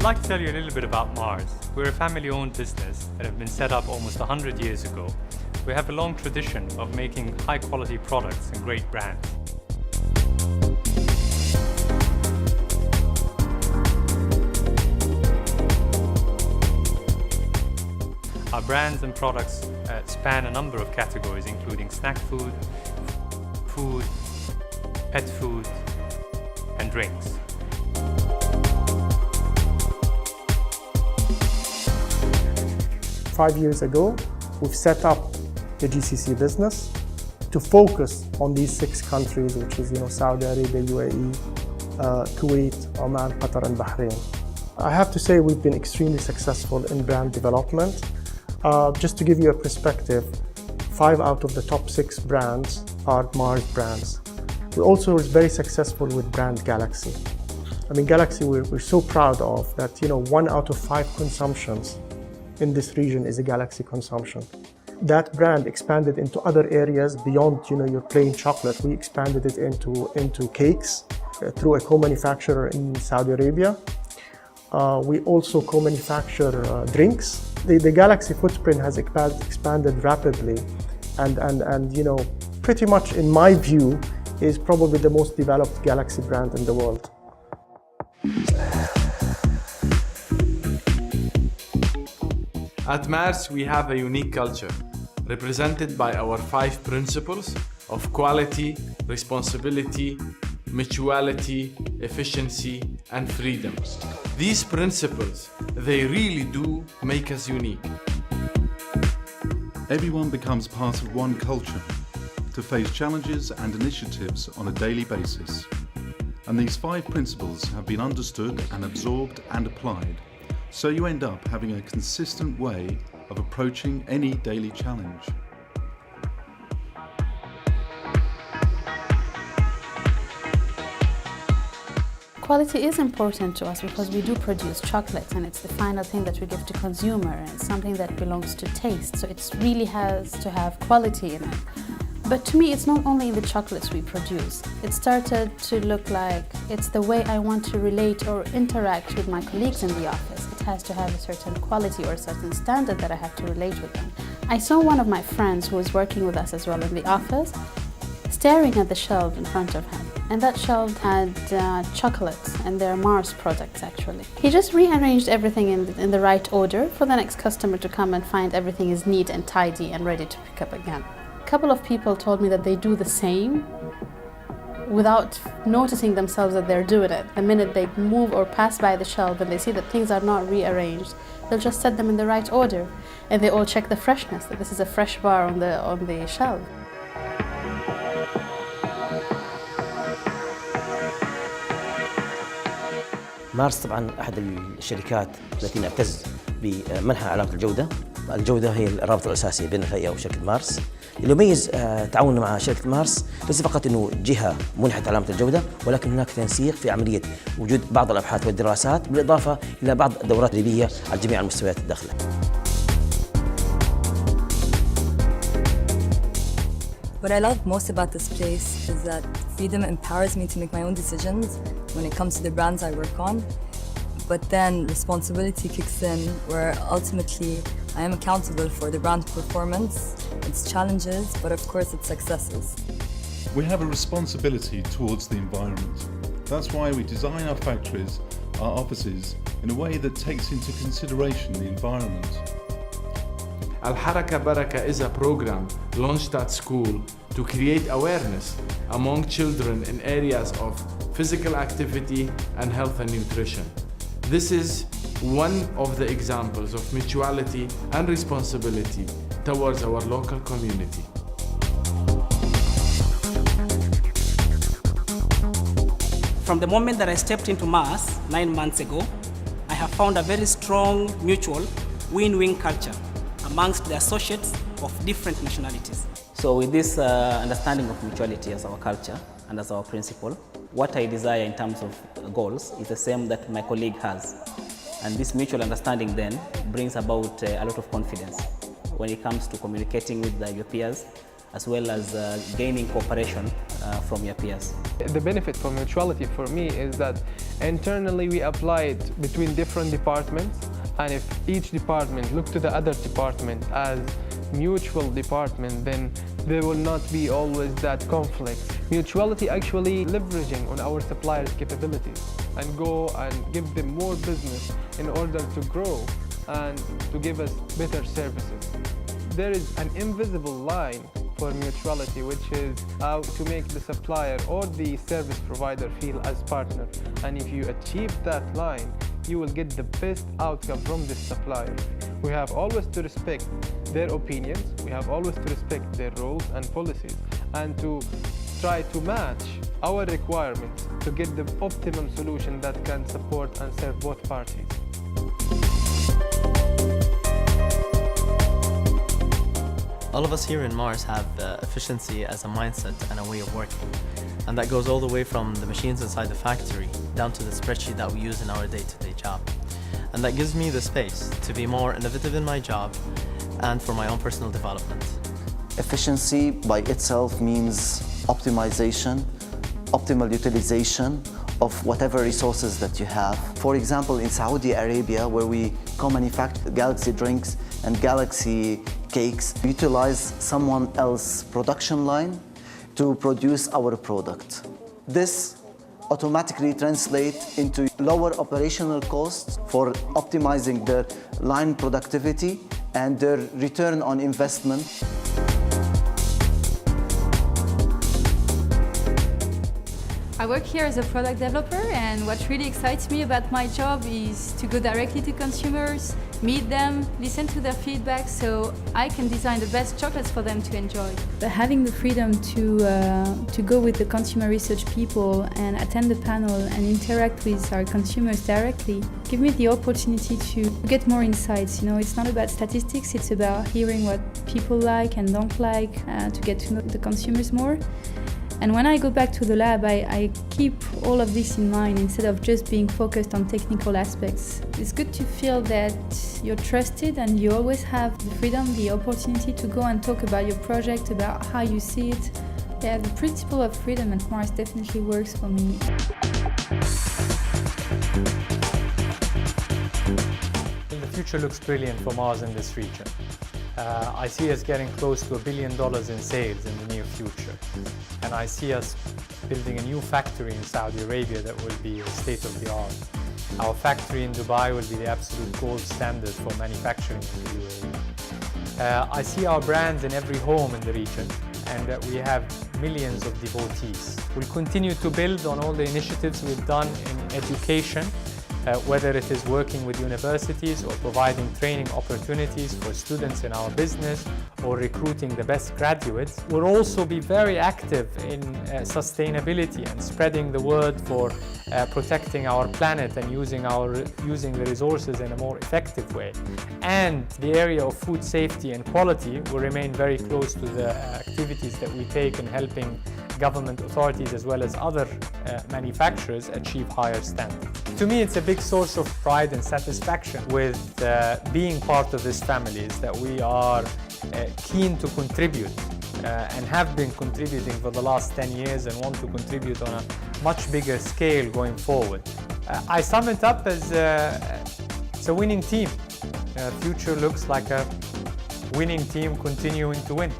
like to tell you a little bit about Mars. We're a family-owned business that have been set up almost 100 years ago. We have a long tradition of making high-quality products and great brands. Our brands and products span a number of categories, including snack food, pet food, and drinks. Five years ago, we've set up the GCC business to focus on these 6 countries, which is Saudi Arabia, UAE, Kuwait, Oman, Qatar, and Bahrain. I have to say we've been extremely successful in brand development. Just to give you a perspective, 5 out of the top 6 brands are Mars brands. We're also very successful with brand Galaxy. I mean, Galaxy, we're so proud of that, 1 out of 5 consumptions in this region is a Galaxy consumption. That brand expanded into other areas beyond, your plain chocolate. We expanded it into cakes through a co-manufacturer in Saudi Arabia. We also co-manufacture drinks. The Galaxy footprint has expanded rapidly, and pretty much, in my view, is probably the most developed Galaxy brand in the world. At Mars, we have a unique culture, represented by our 5 principles of quality, responsibility, mutuality, efficiency, and freedom. These principles, they really do make us unique. Everyone becomes part of one culture to face challenges and initiatives on a daily basis. And these 5 principles have been understood and absorbed and applied, so you end up having a consistent way of approaching any daily challenge. Quality is important to us because we do produce chocolate, and it's the final thing that we give to consumer, and it's something that belongs to taste, so it really has to have quality in it. But to me, it's not only the chocolates we produce. It started to look like it's the way I want to relate or interact with my colleagues in the office. It has to have a certain quality or a certain standard that I have to relate with them. I saw one of my friends who was working with us as well in the office staring at the shelf in front of him. And that shelf had chocolates, and they're Mars products actually. He just rearranged everything in the right order for the next customer to come and find everything is neat and tidy and ready to pick up again. A couple of people told me that they do the same without noticing themselves that they're doing it. The minute they move or pass by the shelf and they see that things are not rearranged, they'll just set them in the right order. And they all check the freshness, that this is a fresh bar on the shelf. مارس طبعا أحد الشركات التي نعتز بمنحها علامة الجودة. الجودة هي الرابط الأساسي بين الهيئة وشركة مارس. اللي يميز تعاوننا مع شركة مارس ليس فقط إنه جهة منحت علامة الجودة، ولكن هناك تنسيق في عملية وجود بعض الأبحاث والدراسات، بالإضافة إلى بعض الدورات تدريبية على جميع المستويات الداخلة. What I love most about this place is that freedom empowers me to make my own decisions when it comes to the brands I work on. But then responsibility kicks in, where ultimately I am accountable for the brand performance, its challenges, but of course its successes. We have a responsibility towards the environment. That's why we design our factories, our offices, in a way that takes into consideration the environment. Al-Haraka Baraka is a program launched at school to create awareness among children in areas of physical activity and health and nutrition. This is one of the examples of mutuality and responsibility towards our local community. From the moment that I stepped into Mars 9 months ago, I have found a very strong mutual win-win culture amongst the associates of different nationalities. So with this understanding of mutuality as our culture and as our principle, what I desire in terms of goals is the same that my colleague has. And this mutual understanding then brings about a lot of confidence when it comes to communicating with your peers as well as gaining cooperation from your peers. The benefit for mutuality for me is that internally we apply it between different departments, and if each department look to the other department as mutual department, then there will not be always that conflict. Mutuality actually leveraging on our suppliers' capabilities and go and give them more business in order to grow and to give us better services. There is an invisible line for mutuality, which is how to make the supplier or the service provider feel as partner. And if you achieve that line, you will get the best outcome from this supplier. We have always to respect their opinions, we have always to respect their roles and policies, and to try to match our requirements to get the optimum solution that can support and serve both parties. All of us here in Mars have efficiency as a mindset and a way of working. And that goes all the way from the machines inside the factory down to the spreadsheet that we use in our day-to-day job. And that gives me the space to be more innovative in my job and for my own personal development. Efficiency by itself means optimization, optimal utilization of whatever resources that you have. For example, in Saudi Arabia, where we co-manufacture Galaxy drinks and Galaxy cakes, we utilize someone else's production line to produce our product. This automatically translates into lower operational costs for optimizing their line productivity and their return on investment. I work here as a product developer, and what really excites me about my job is to go directly to consumers, meet them, listen to their feedback so I can design the best chocolates for them to enjoy. But having the freedom to go with the consumer research people and attend the panel and interact with our consumers directly give me the opportunity to get more insights. You know, it's not about statistics, it's about hearing what people like and don't like, to get to know the consumers more. And when I go back to the lab, I keep all of this in mind instead of just being focused on technical aspects. It's good to feel that you're trusted and you always have the freedom, the opportunity to go and talk about your project, about how you see it. Yeah, the principle of freedom at Mars definitely works for me. The future looks brilliant for Mars in this region. I see us getting close to $1 billion in sales in the near future. And I see us building a new factory in Saudi Arabia that will be state-of-the-art. Our factory in Dubai will be the absolute gold standard for manufacturing in the UAE. I see our brands in every home in the region, and that we have millions of devotees. We'll continue to build on all the initiatives we've done in education, whether it is working with universities or providing training opportunities for students in our business or recruiting the best graduates. We'll also be very active in sustainability and spreading the word for protecting our planet and using the resources in a more effective way. And the area of food safety and quality will remain very close to the activities that we take in helping government authorities as well as other manufacturers achieve higher standards. To me, it's a big source of pride and satisfaction with being part of this family, is that we are keen to contribute and have been contributing for the last 10 years and want to contribute on a much bigger scale going forward. I sum it up as it's a winning team. Future looks like a winning team continuing to win.